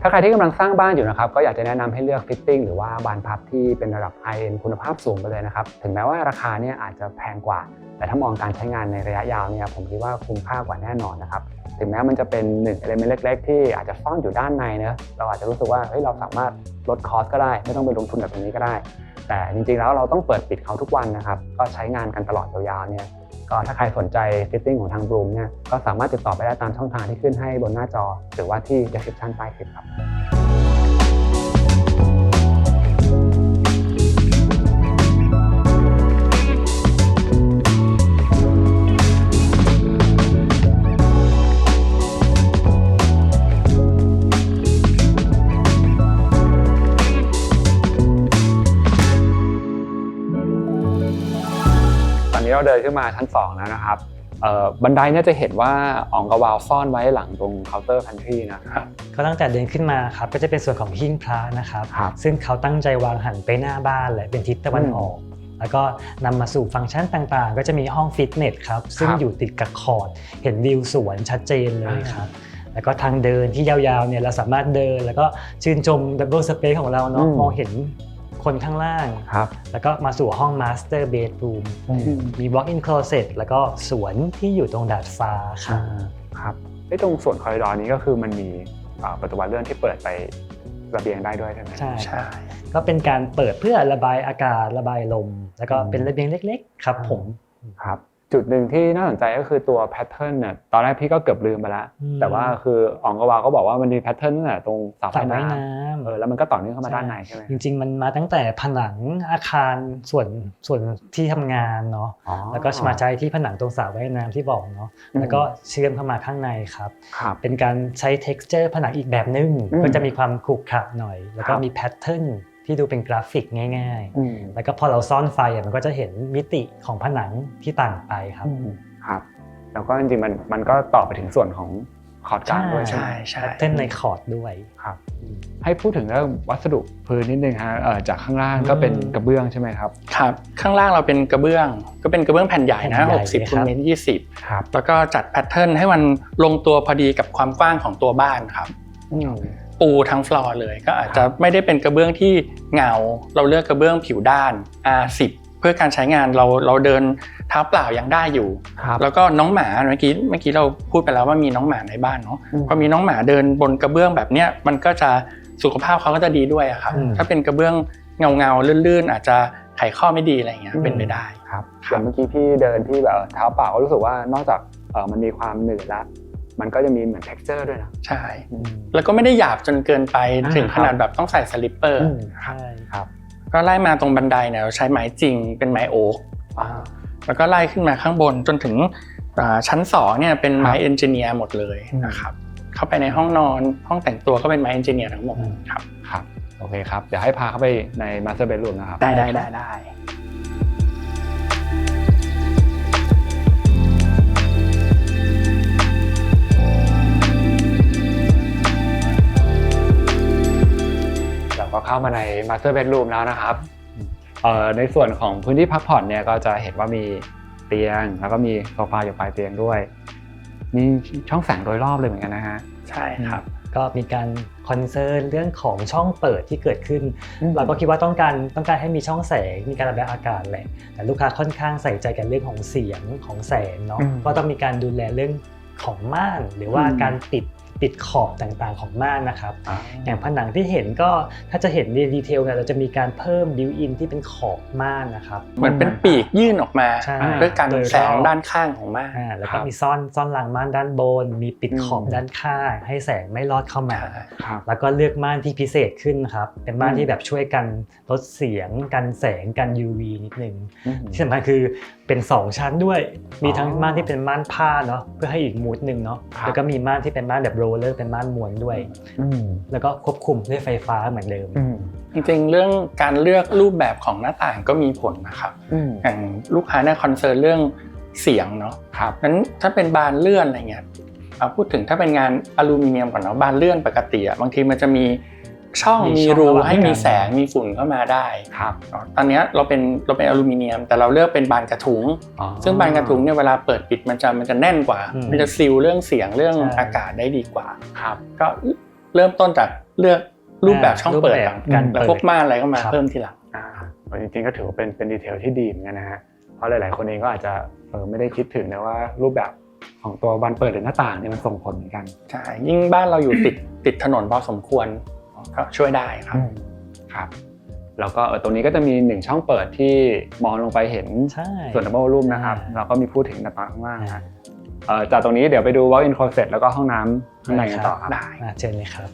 ถ้าใครที่กำลังสร้างบ้านอยู่นะครับก็อยากจะแนะนำให้เลือกฟิตติ้งหรือว่าบานพับที่เป็นระดับ high-end คุณภาพสูงไปเลยนะครับถึงแม้ว่าราคาเนี่ยอาจจะแพงกว่าแต่ถ้ามองการใช้งานในระยะยาวเนี่ยผมคิดว่าคุ้มค่ากว่าแน่นอนนะครับถึงแม้มันจะเป็น1 element เล็กๆที่อาจจะซ่อนอยู่ด้านในนะเราอาจจะรู้สึกว่าเราสามารถลดคอสก็ได้ไม่ต้องไปลงทุนแบบนี้ก็ได้แต่จริงๆแล้วเราต้องเปิดปิดเขาทุกวันนะครับก็ใช้งานกันตลอดยาวๆเนี่ยก็ถ้าใครสนใจฟิตติ้งของทางบลูมเนี่ยก็สามารถติดต่อไปได้ตามช่องทางที่ขึ้นให้บนหน้าจอหรือว่าที่ description ใต้คลิปครับ นี้เราเดินขึ้นมาชั้น2แล้วนะครับบันไดเนี่ยจะเห็นว่าอ๋องกับวาวซ่อนไว้หลังตรงเคาน์เตอร์พันทรีนะครับก็ตั้งแต่เดินขึ้นมาครับก็จะเป็นส่วนของหิ้งพระนะครับซึ่งเขาตั้งใจวางหันไปหน้าบ้านเลยเป็นทิศตะวันออกแล้วก็นำมาสู่ฟังก์ชันต่างๆก็จะมีห้องฟิตเนสครับซึ่งอยู่ติดกับคอร์ดเห็นวิวสวนชัดเจนเลยครับแล้วก็ทางเดินที่ยาวๆเนี่ยเราสามารถเดินแล้วก็ชื่นชมดับเบิลสเปซของเราเนาะมองเห็นคนข้างล่างแล้วก็มาสู่ห้องมาสเตอร์เบดรูมมี walk-in closet แล้วก็สวนที่อยู่ตรงดาดฟ้าครับตรงส่วนคอริดอร์นี้ก็คือมันมีประตูบานเลื่อนที่เปิดไประเบียงได้ด้วยใช่ไหมใช่ก็เป็นการเปิดเพื่อระบายอากาศระบายลมแล้วก็เป็นระเบียงเล็กๆครับผมครับจุดหนึ่งที่น่าสนใจก็คือตัวแพทเทิร์นเนี่ยตอนแรกพี่ก็เกือบลืมไปแล้วแต่ว่าคืออ๋องกับวาวก็บอกว่ามันมีแพทเทิร์นตั้งแต่ตรงเสาไฟน้ำแล้วมันก็ต่อเนื่องเข้ามาด้านในใช่ไหมจริงๆมันมาตั้งแต่ผนังอาคารส่วนที่ทำงานเนาะแล้วก็มาใช้ที่ผนังตรงสระว่ายน้ำที่บอกเนาะแล้วก็เชื่อมเข้ามาข้างในครับเป็นการใช้ texture ผนังอีกแบบนึงก็จะมีความขรุขระหน่อยแล้วก็มีแพทเทิร์นที่ดูเป็นกราฟิกง่ายๆแล้วก็พอเราซ่อนไฟมันก็จะเห็นมิติของผนังที่ต่างไปครับแล้วก็จริงๆมันก็ต่อไปถึงส่วนของคอร์ดกลางด้วยใช่เต้นในคอร์ดด้วยครับให้พูดถึงเรื่องวัสดุพื้นนิดนึงฮะจากข้างล่างก็เป็นกระเบื้องใช่ไหมครับครับข้างล่างเราเป็นกระเบื้องก็เป็นกระเบื้องแผ่นใหญ่นะ60 คูณเมตร 20ครับแล้วก็จัดแพทเทิร์นให้มันลงตัวพอดีกับความกว้างของตัวบ้านครับปูทั้งฟลอร์เลยก็อาจจะไม่ได้เป็นกระเบื้องที่เงาเราเลือกกระเบื้องผิวด้าน R10 เพื่อการใช้งานเราเดินเท้าเปล่ายังได้อยู่แล้วก็น้องหมาเมื่อกี้เราพูดไปแล้วว่ามีน้องหมาในบ้านเนาะพอมีน้องหมาเดินบนกระเบื้องแบบเนี้ยมันก็จะสุขภาพเขาก็จะดีด้วยครับถ้าเป็นกระเบื้องเงาลื่นๆอาจจะไขข้อไม่ดีอะไรเงี้ยเป็นไปได้ครับเมื่อกี้พี่เดินที่แบบเท้าเปล่าก็รู้สึกว่านอกจากมันมีความหนืดละมันก็จะมีเหมือน texture ด้วยนะใช่แล้วก็ไม่ได้หยาบจนเกินไปถึงขนาดแบบต้องใส่สลิปเปอร์ใช่ครับก็ไล่มาตรงบันไดเนี่ยเราใช้ไม้จริงเป็นไม้โอ๊กแล้วก็ไล่ขึ้นมาข้างบนจนถึงชั้น2เนี่ยเป็นไม้เอนจิเนียร์หมดเลยนะครับเข้าไปในห้องนอนห้องแต่งตัวก็เป็นไม้เอนจิเนียร์ทั้งหมดครับโอเคครับเดี๋ยวให้พาเข้าไปใน master bedroom นะครับได้ก็เข้ามาใน Master Bedroom แล้วนะครับในส่วนของพื้นที่พักผ่อนเนี่ยก็จะเห็นว่ามีเตียงแล้วก็มีโซฟาอยู่ปลายเตียงด้วยมีช่องแสงโดยรอบเลยเหมือนกันนะฮะใช่ครับก็มีการคอนเซิร์นเรื่องของช่องเปิดที่เกิดขึ้นเราก็คิดว่าต้องการให้มีช่องแสงมีการระบายอากาศแหละแต่ลูกค้าค่อนข้างใส่ใจกันเรื่องของเสียงของแสงเนาะก็ต้องมีการดูแลเรื่องของม่านหรือว่าการปิดขอบต่างๆของม่านนะครับอย่างผนังที่เห็นก็ถ้าจะเห็นในดีเทลเนี่ยเราจะมีการเพิ่มบิวอินที่เป็นขอบม่านนะครับเหมือนเป็นปีกยื่นออกมาเพื่อกันแสงด้านข้างของม่านแล้วก็มีซ่อนรางม่านด้านบนมีปิดขอบด้านข้างให้แสงไม่ลอดเข้ามาแล้วก็เลือกม่านที่พิเศษขึ้นครับเป็นม่านที่แบบช่วยกันลดเสียงกันแสงกัน UV นิดนึงที่สำคัญคือเป็น2ชั้นด้วยมีทั้งม่านที่เป็นม่านผ้าเนาะเพื่อให้อีกมูดนึงเนาะแล้วก็มีม่านที่เป็นม่านแบบโรลเลอร์เป็นม่านม้วนด้วยแล้วก็ควบคุมด้วยไฟฟ้าเหมือนเดิมจริงๆเรื่องการเลือกรูปแบบของหน้าต่างก็มีผลนะครับอย่างลูกค้าเนี่ยคอนเซิร์นเรื่องเสียงเนาะงั้นถ้าเป็นบานเลื่อนอะไรเงี้ยพูดถึงถ้าเป็นงานอลูมิเนียมก่อนเนาะบานเลื่อนปกติบางทีมันจะมีช่องมีรูให้มีแสงมีฝุ่นเข้ามาได้ครับตอนนี้เราเป็นอลูมิเนียมแต่เราเลือกเป็นบานกระถุงซึ่งบานกระถุงเนี่ยเวลาเปิดปิดมันจะแน่นกว่ามันจะซีลเรื่องเสียงเรื่องอากาศได้ดีกว่าครับก็เริ่มต้นจากเลือกรูปแบบช่องเปิดกันแล้วพวกม่านอะไรก็มาเพิ่มทีหลังจริงๆก็ถือว่าเป็นดีเทลที่ดีเหมือนกันนะฮะเพราะหลายๆคนเองก็อาจจะไม่ได้คิดถึงนะว่ารูปแบบของตัวบานเปิดหรือหน้าต่างเนี่ยมันส่งผลเหมือนกันใช่ยิ่งบ้านเราอยู่ติดถนนพอสมควรก็ช่วยได้ครับแล้วก็ตรงนี้ก็จะมี1ช่องเปิดที่มองลงไปเห็นส่วนดับเบิลรูมนะครับเราก็มีพูดถึงหน้าต่างข้างล่างนะจากตรงนี้เดี๋ยวไปดู walk-in closet แล้วก็ห้องน้ำข้างในกันต่อครับได้เชิญเลยครับ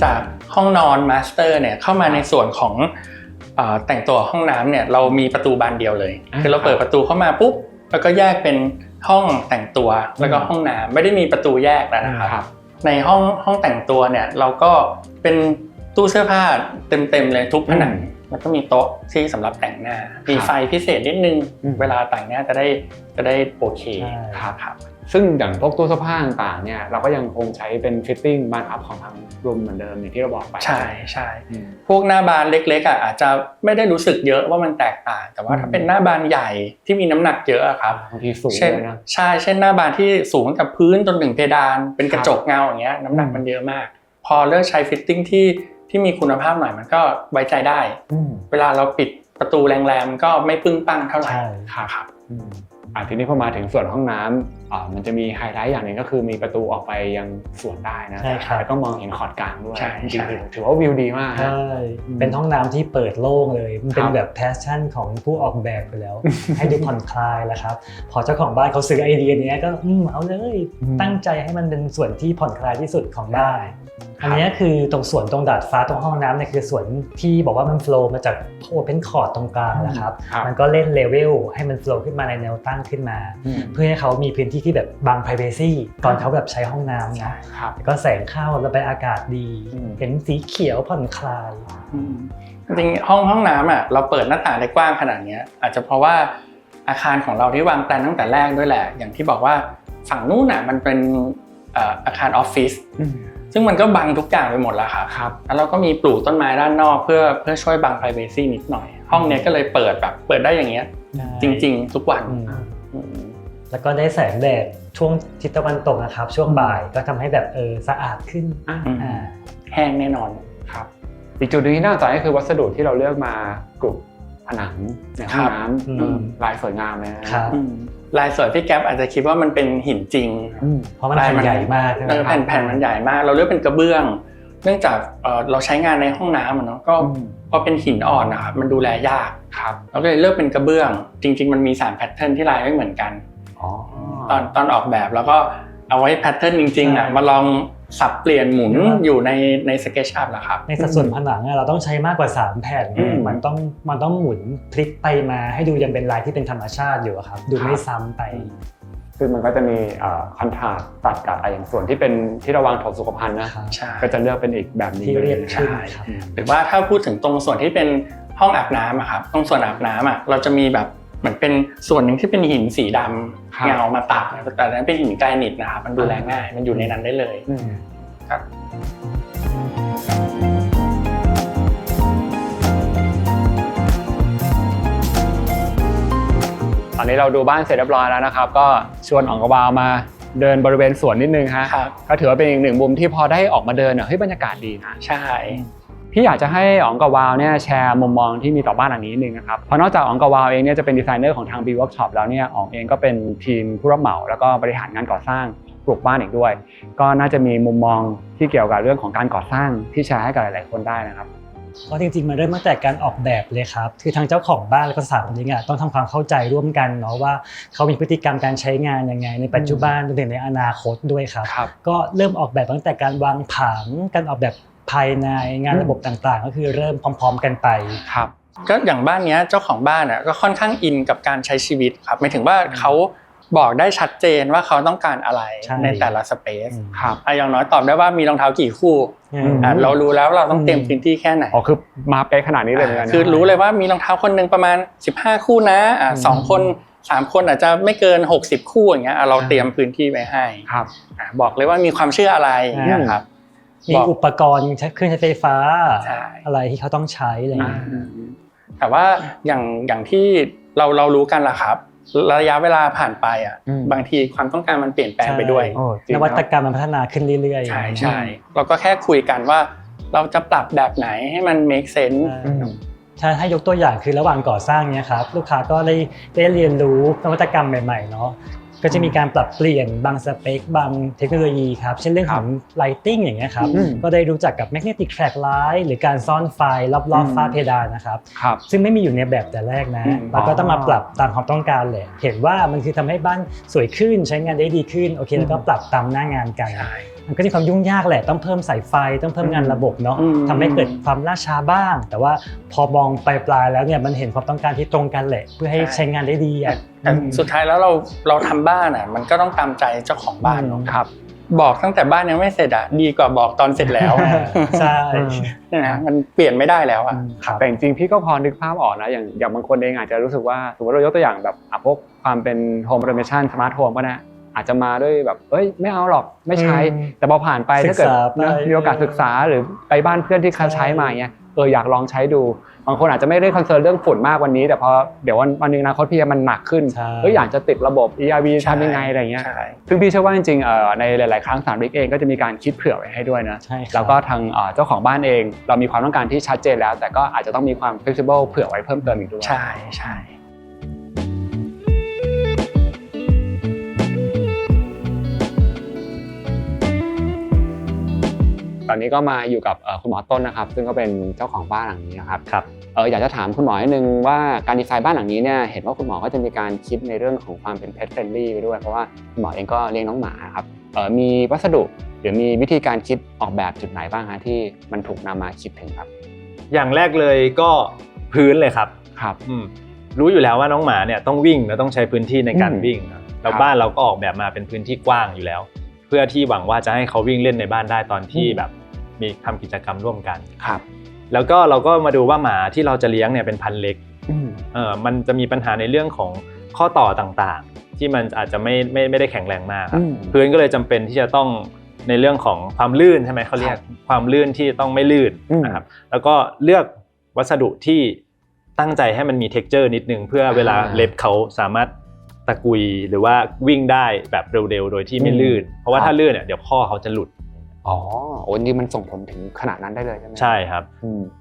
จากห้องนอนมาสเตอร์เนี่ยเข้ามาในส่วนของแต่งตัวห้องน้ำเนี่ยเรามีประตูบานเดียวเลยคือเราเปิดประตูเข้ามาปุ๊บแล้วก็แยกเป็นห้องแต่งตัวแล้วก็ห้องน้ำไม่ได้มีประตูแยกแล้วนะครับ ในห้องแต่งตัวเนี่ยเราก็เป็นตู้เสื้อผ้าเต็มเลยทุกผนังแล้วก็มีโต๊ะที่สำหรับแต่งหน้ามีไฟพิเศษนิดนึงเวลาแต่งหน้าจะได้โอเคครับซึ่งอย่างพวกตู้เสื้อผ้าต่างๆเนี่ยเราก็ยังคงใช้เป็นฟิตติ้งบานอัพของทางรูมเหมือนเดิมอย่างที่เราบอกไปใช่พวกหน้าบานเล็กๆอาจจะไม่ได้รู้สึกเยอะว่ามันแตกต่างแต่ว่าถ้าเป็นหน้าบานใหญ่ที่มีน้ำหนักเยอะครับบางทีสูงเลยนะใช่เช่นหน้าบานที่สูงตั้งแต่พื้นจนถึงเพดานเป็นกระจกเงาอย่างเงี้ยน้ำหนักมันเยอะมากพอเลือกใช้ฟิตติ้งที่มีคุณภาพหน่อยมันก็ไว้ใจได้เวลาเราปิดประตูแรงๆมันก็ไม่ปึ้งปังเท่าไหร่ครับทีนี้พอมาถึงส่วนห้องน้ำมันจะมีไฮไลท์อย่างหนึ่งก็คือมีประตูออกไปยังสวนได้นะแล้วก็มองเห็นขอดกลางด้วยจริงๆถือว่าวิวดีมากใช่เป็นห้องน้ำที่เปิดโล่งเลยมันเป็นแบบแพชชั่นของผู้ออกแบบไปแล้วให้ดูผ่อนคลายแล้วครับพอเจ้าของบ้านเขาซื้อไอเดียนี้ก็เอาเลยตั้งใจให้มันเป็นส่วนที่ผ่อนคลายที่สุดของบ้านอันนี้คือตรงส่วนตรงดาดฟ้าตรงห้องน้ำเนี่ยคือส่วนที่บอกว่ามันโฟลว์มาจากโอเพนคอร์ดตรงกลางนะครับมันก็เล่นเลเวลให้มันโฟลว์ขึ้นมาในแนวตั้งขึ้นมาเพื่อให้เขามีพื้นที่ที่แบบบัง privacy ก่อนเขาแบบใช้ห้องน้ำนะก็แสงเข้าระบายอากาศดีเห็นสีเขียวผ่อนคลายจริงห้องน้ำเราเปิดหน้าต่างได้กว้างขนาดนี้อาจจะเพราะว่าอาคารของเราที่วางแผนตั้งแต่แรกด้วยแหละอย่างที่บอกว่าฝั่งนู้นมันเป็นอาคารออฟฟิศซึ่งมันก็บังทุกอย่างไปหมดแล้วครับแล้วเราก็มีปลูกต้นไม้ด้านนอกเพื่อช่วยบัง privacy นิดหน่อยห้องนี้ก็เลยเปิดได้อย่างเงี้ยจริงๆทุกวันแล้วก็ได้แสงแดดช่วงทิศตะวันตกนะครับช่วงบ่ายก็ทำให้แบบสะอาดขึ้นแห้งแน่นอนครับอีกจุดนึงที่น่าสนใจก็คือวัสดุที่เราเลือกมากรุบผนังในห้องน้ำลายสวยงามเลยนะครับลายสวยพี่แก๊ปอาจจะคิดว่ามันเป็นหินจริงเพราะมันใหญ่มากแผ่นมันใหญ่มากเราเลือกเป็นกระเบื้องเนื่องจากเราใช้งานในห้องน้ำเนาะก็พอเป็นหินอ่อนนะครับมันดูแลยากครับเราก็เลยเลือกเป็นกระเบื้องจริงๆมันมี3แพทเทิร์นที่ลายไม่เหมือนกันตอนออกแบบแล้วก็เอาไว้แพทเทิร์นจริงๆมาลองสับเปลี่ยนหมุนอยู่ในสเก็ตชอัพแล้วครับในสัดส่วนผนังเราต้องใช้มากกว่า3แผ่นมันต้องหมุนพลิกไปมาให้ดูยังเป็นลายที่เป็นธรรมชาติอยู่ครับดูไม่ซ้ำไปคือมันก็จะมีคอนทราสต์ตัดกับอย่างส่วนที่เป็นที่ระวางโถสุขภัณฑ์นะก็จะเลือกเป็นอีกแบบนี้ที่เรียบขึ้นหรือว่าถ้าพูดถึงตรงส่วนที่เป็นห้องอาบน้ำครับตรงส่วนอาบน้ำเราจะมีแบบเหมือนเป็นส่วนหนึ่งที่เป็นหินสีดำเงามาตัดแต่นั้นเป็นหินแกรนิตนะครับมันดูแลง่ายมันอยู่ในนั้นได้เลยครับตอนนี้เราดูบ้านเสร็จเรียบร้อยแล้วนะครับก็ชวนอ๋องกับวาวมาเดินบริเวณสวนนิดนึงฮะก็ถือว่าเป็นอีกหนึ่งมุมที่พอได้ออกมาเดินเฮ้ยบรรยากาศดีนะใช่พี่อยากจะให้อ๋องกับวาวเนี่ยแชร์มุมมองที่มีต่อบ้านหลังนี้นิดนึงนะครับเพราะนอกจากอ๋องกับวาวเองเนี่ยจะเป็นดีไซเนอร์ของทาง B Workshop แล้วเนี่ยอ๋องเองก็เป็นทีมผู้รับเหมาแล้วก็บริหารงานก่อสร้างปลูกบ้านอีกด้วยก็น่าจะมีมุมมองที่เกี่ยวกับเรื่องของการก่อสร้างที่แชร์ให้กับหลายๆคนได้นะครับก็จริงๆมันเริ่มตั้งแต่การออกแบบเลยครับคือทางเจ้าของบ้านและก็สถาปนิกต้องทำความเข้าใจร่วมกันเนาะว่าเขามีพฤติกรรมการใช้งานยังไงในปัจจุบันจนถึงในอนาคตด้วยครับก็เริ่มออกแบบตั้งแต่การวางผังการออกแบบภายในงานระบบต่างๆก็คือเริ่มพร้อมๆกันไปครับก็อย่างบ้านนี้เจ้าของบ้านก็ค่อนข้างอินกับการใช้ชีวิตครับหมายถึงว่าเขาบอกได้ชัดเจนว่าเขาต้องการอะไรในแต่ละสเปซครับอย่างน้อยตอบได้ว่ามีรองเท้ากี่คู่เรารู้แล้วเราต้องเตรียมพื้นที่แค่ไหนคือมาเป๊ะขนาดนี้เลยเหมือนกันคือรู้เลยว่ามีรองเท้าคนนึงประมาณ15คู่นะ2คน3คนอาจจะไม่เกิน60คู่อย่างเงี้ยเราเตรียมพื้นที่ไว้ให้ครับบอกเลยว่ามีความเชื่ออะไรอย่างเงี้ยครับมีอุปกรณ์เครื่องใช้ไฟฟ้าอะไรที่เขาต้องใช้อะไรอย่างเงี้ยแต่ว่าอย่างที่เรารู้กันล่ะครับระยะเวลาผ่านไปบางทีความต้องการมันเปลี่ยนแปลงไปด้วยนวัตกรรมมันพัฒนาขึ้นเรื่อยๆใช่เราก็แค่คุยกันว่าเราจะปรับแบบไหนให้มัน make sense ถ้ายกตัวอย่างคือระหว่างก่อสร้างเนี้ยครับลูกค้าก็ได้เรียนรู้นวัตกรรมใหม่ๆเนาะก็จะมีการปรับเปลี่ยนบางสเปคบางเทคโนโลยีครับเช่นเรื่องของ lighting อย่างเงี้ยครับก็ได้รู้จักกับ magnetic track light หรือการซ่อนไฟรอบๆฝ้าเพดานนะครับซึ่งไม่มีอยู่ในแบบแต่แรกนะเราก็ต้องมาปรับตามความต้องการเลยเห็นว่ามันคือทำให้บ้านสวยขึ้นใช้งานได้ดีขึ้นโอเคแล้วก็ปรับตามหน้างานกัน มันก็มีความยุ่งยากแหละต้องเพิ่มสายไฟต้องเพิ่มงานระบบเนาะทำให้เกิดความล่าช้าบ้างแต่ว่าพอมองปลายๆแล้วเนี่ยมันเห็นความต้องการที่ตรงกันแหละเพื่อให้ใช้งานได้ดีอ่ะแต่สุดท้ายแล้วเราทำบ้านอ่ะมันก็ต้องตามใจเจ้าของบ้านเนาะครับบอกตั้งแต่บ้านยังไม่เสร็จอ่ะดีกว่าบอกตอนเสร็จแล้วใช่นะมันเปลี่ยนไม่ได้แล้วอ่ะแต่จริงๆพี่ก็พอนึกภาพออกนะอย่างบางคนเองอาจจะรู้สึกว่าสมมติเรายกตัวอย่างแบบพวกความเป็นโฮมออโตเมชันสมาร์ทโฮมก็ได้อาจจะมาด้วยแบบไม่เอาหรอกไม่ใช้แต่พอผ่านไปถ้าเกิดมีโอกาสศึกษาหรือไปบ้านเพื่อนที่เขาใช้มาเงี้ยอยากลองใช้ดูบางคนอาจจะไม่ได้คอนเซิร์นเรื่องฝุ่นมากวันนี้แต่พอเดี๋ยววันนึงอนาคตพี่มันหนักขึ้นอยากจะติดระบบ ERV ทำยังไงอะไรเงี้ยซึ่งพี่เชื่อว่าจริงๆในหลายๆครั้งสถานบริการเองก็จะมีการคิดเผื่อไว้ให้ด้วยนะแล้วก็ทางเจ้าของบ้านเองเรามีความต้องการที่ชัดเจนแล้วแต่ก็อาจจะต้องมีความ flexible เผื่อไว้เพิ่มเติมอีกด้วยใช่ใช่ตอนนี้ก็มาอยู่กับคุณหมอต้นนะครับซึ่งก็เป็นเจ้าของบ้านหลังนี้นะครับอยากจะถามคุณหมอนิดนึงว่าการดีไซน์บ้านหลังนี้เนี่ยเห็นว่าคุณหมอก็จะมีการคิดในเรื่องของความเป็น pet friendly ไปด้วยเพราะว่าคุณหมอเองก็เลี้ยงน้องหมาครับมีวัสดุหรือมีวิธีการคิดออกแบบจุดไหนบ้างฮะที่มันถูกนำมาคิดถึงครับอย่างแรกเลยก็พื้นเลยครับรู้อยู่แล้วว่าน้องหมาเนี่ยต้องวิ่งและต้องใช้พื้นที่ในการวิ่งแล้วบ้านเราก็ออกแบบมาเป็นพื้นที่กว้างอยู่แล้วเพื่อที่หวังว่าจะให้เขาวิ่งเล่นในบ้านได้ตอนที่แบบมีทำกิจกรรมร่วมกันครับแล้วก็เราก็มาดูว่าหมาที่เราจะเลี้ยงเนี่ยเป็นพันธุ์เล็กมันจะมีปัญหาในเรื่องของข้อต่อต่างๆที่มันอาจจะไม่ได้แข็งแรงมากพื้นก็เลยจำเป็นที่จะต้องในเรื่องของความลื่นใช่ไหมเขาเรียกความลื่นที่ต้องไม่ลื่นนะครับแล้วก็เลือกวัสดุที่ตั้งใจให้มันมี texture นิดนึงเพื่อเวลาเล็บเขาสามารถตะกุยหรือว่าวิ่งได้แบบเร็วๆโดยที่ไม่ลื่นเพราะว่าถ้าลื่นเนี่ยเดี๋ยวข้อเขาจะหลุดนี่มันส่งผลถึงขนาดนั้นได้เลยใช่ไหมใช่ครับ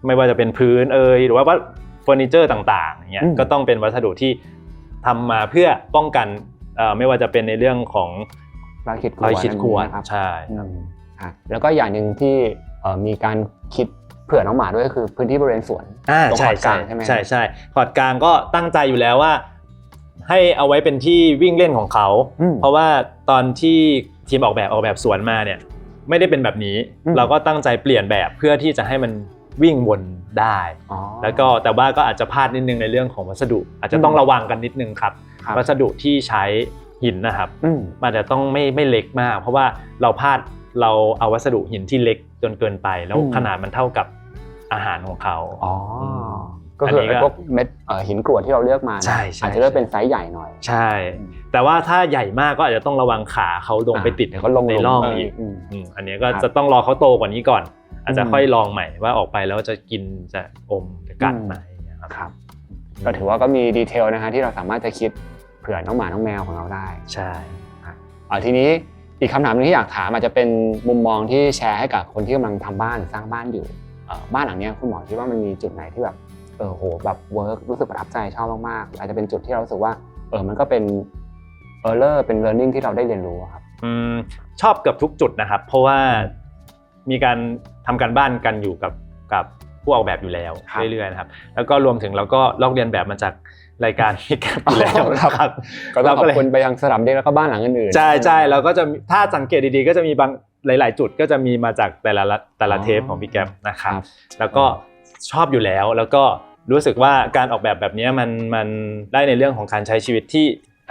ไม่ว่าจะเป็นพื้นหรือว่าเฟอร์นิเจอร์ต่างๆอย่างเงี้ยก็ต้องเป็นวัสดุที่ทำมาเพื่อป้องกันไม่ว่าจะเป็นในเรื่องของรอยขีดข่วนใช่แล้วก็อย่างนึงที่มีการคิดเผื่อน้องหมาด้วยก็คือพื้นที่บริเวณสวนตรงขอดกลางใช่ไหมใช่ขอดกลางก็ตั้งใจอยู่แล้วว่าให้เอาไว้เป็นที่วิ่งเล่นของเขาเพราะว่าตอนที่ทีมออกแบบสวนมาเนี่ยไม่ได้เป็นแบบนี้เราก็ตั้งใจเปลี่ยนแบบเพื่อที่จะให้มันวิ่งวนได้แล้วก็แต่ว่าก็อาจจะพลาดนิดนึงในเรื่องของวัสดุอาจจะต้องระวังกันนิดนึงครับวัสดุที่ใช้หินนะครับมันจะต้องไม่เล็กมากเพราะว่าเราเอาวัสดุหินที่เล็กจนเกินไปแล้วขนาดมันเท่ากับอาหารของเขาก็คือพวกเม็ดหินกรวดที่เราเลือกมาอาจจะเลือกเป็นไซส์ใหญ่หน่อยใช่แต่ว่าถ้าใหญ่มากก็อาจจะต้องระวังขาเขาลงไปติดในร่องอีกอันนี้ก็จะต้องรอเขาโตกว่านี้ก่อนอาจจะค่อยลองใหม่ว่าออกไปแล้วจะกินจะอมจะกัดไหมครับก็ถือว่าก็มีดีเทลนะฮะที่เราสามารถจะคิดเผื่อน้องหมาน้องแมวของเราได้ใช่ทีนี้อีกคำถามนึงที่อยากถามอาจจะเป็นมุมมองที่แชร์ให้กับคนที่กำลังทำบ้านสร้างบ้านอยู่บ้านหลังนี้คุณหมอคิดว่ามันมีจุดไหนที่แบบโหแบบเวิร์กรู้สึกประทับใจชอบมากๆอาจจะเป็นจุดที่เรารู้สึกว่ามันก็เป็นเป็น learning ที่เราได้เรียนรู้ครับชอบเกือบทุกจุดนะครับเพราะว่ามีการทำการบ้านกันอยู่กับผู้ออกแบบอยู่แล้วเรื่อยๆนะครับแล้วก็รวมถึงเราก็ลอกเรียนแบบมาจากรายการที่แกอยู่แล้วครับก็ต้องขอบคุณไปยังสนามเด็กแล้วก็บ้านหลังอื่นๆใช่เราก็จะถ้าสังเกตดีๆก็จะมีบางหลายๆจุดก็จะมีมาจากแต่ละเทปของพี่แกนะครับแล้วก็ชอบอยู่แล้วก็รู้สึกว่าการออกแบบนี้มันได้ในเรื่องของการใช้ชีวิตที่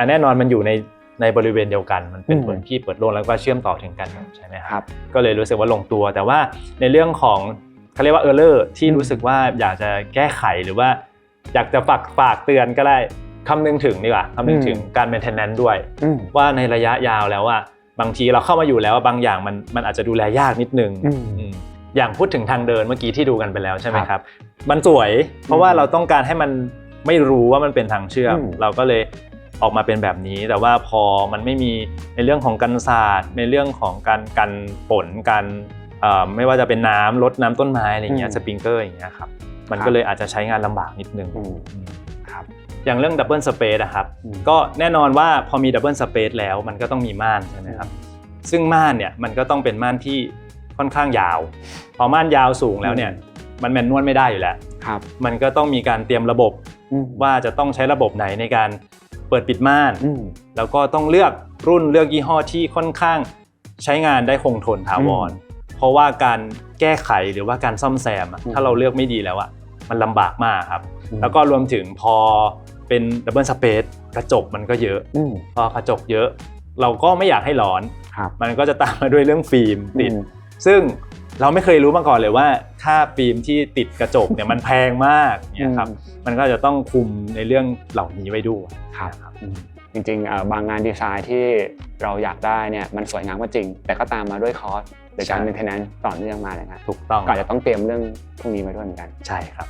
แน่นอนมันอยู่ในบริเวณเดียวกันมันเป็นพื้นที่เปิดโล่งแล้วก็เชื่อมต่อถึงกันใช่ไหมครับก็เลยรู้สึกว่าลงตัวแต่ว่าในเรื่องของเขาเรียกว่าที่รู้สึกว่าอยากจะแก้ไขหรือว่าอยากจะฝากเตือนก็ได้คำนึงถึงดีกว่าคำนึงถึงการ maintenance ด้วยว่าในระยะยาวแล้วว่าบางทีเราเข้ามาอยู่แล้วบางอย่างมันอาจจะดูแลยากนิดนึงอย่างพูดถึงทางเดินเมื่อกี้ที่ดูกันไปแล้วใช่ไหมครับมันสวยเพราะว่าเราต้องการให้มันไม่รู้ว่ามันเป็นทางเชื่อมเราก็เลยออกมาเป็นแบบนี้แต่ว่าพอมันไม่มีในเรื่องของกันศาสตร์ในเรื่องของการกันฝนการไม่ว่าจะเป็นน้ำรดน้ำต้นไม้อะไรเงี้ยสปริงเกอร์อย่างเงี้ยครับมันก็เลยอาจจะใช้งานลำบากนิดนึงครับอย่างเรื่องดับเบิลสเปซนะครับก็แน่นอนว่าพอมีดับเบิลสเปซแล้วมันก็ต้องมีม่านใช่ไหมครับซึ่งม่านเนี่ยมันก็ต้องเป็นม่านที่ค่อนข้างยาวพอม่านยาวสูงแล้วเนี่ยมันแมนนวลไม่ได้อยู่แล้วมันก็ต้องมีการเตรียมระบบว่าจะต้องใช้ระบบไหนในการเปิดปิดม่านแล้วก็ต้องเลือกรุ่นเลือกยี่ห้อที่ค่อนข้าง ใช้งานได้คงทนถาวรเพราะว่าการแก้ไขหรือว่าการซ่อมแซมถ้าเราเลือกไม่ดีแล้วมันลำบากมากครับแล้วก็รวมถึงพอเป็นดับเบิลสเปซกระจกมันก็เยอะพอกระจกเยอะเราก็ไม่อยากให้ร้อนมันก็จะตามมาด้วยเรื่องฟิล์มติดซึ่งเราไม่เคยรู้มาก่อนเลยว่าค่าฟิล์มที่ติดกระจกเนี่ยมันแพงมากเนี่ยครับมันก็จะต้องคุมในเรื่องเหล่านี้ไว้ด้วยครับจริงๆบางงานดีไซน์ที่เราอยากได้เนี่ยมันสวยงามก็จริงแต่ก็ตามมาด้วยคอสหรือการ maintenance ต่อเนื่องมาเลยนะถูกต้องก็จะต้องเตรียมเรื่องพวกนี้ไว้ด้วยเหมือนกันใช่ครับ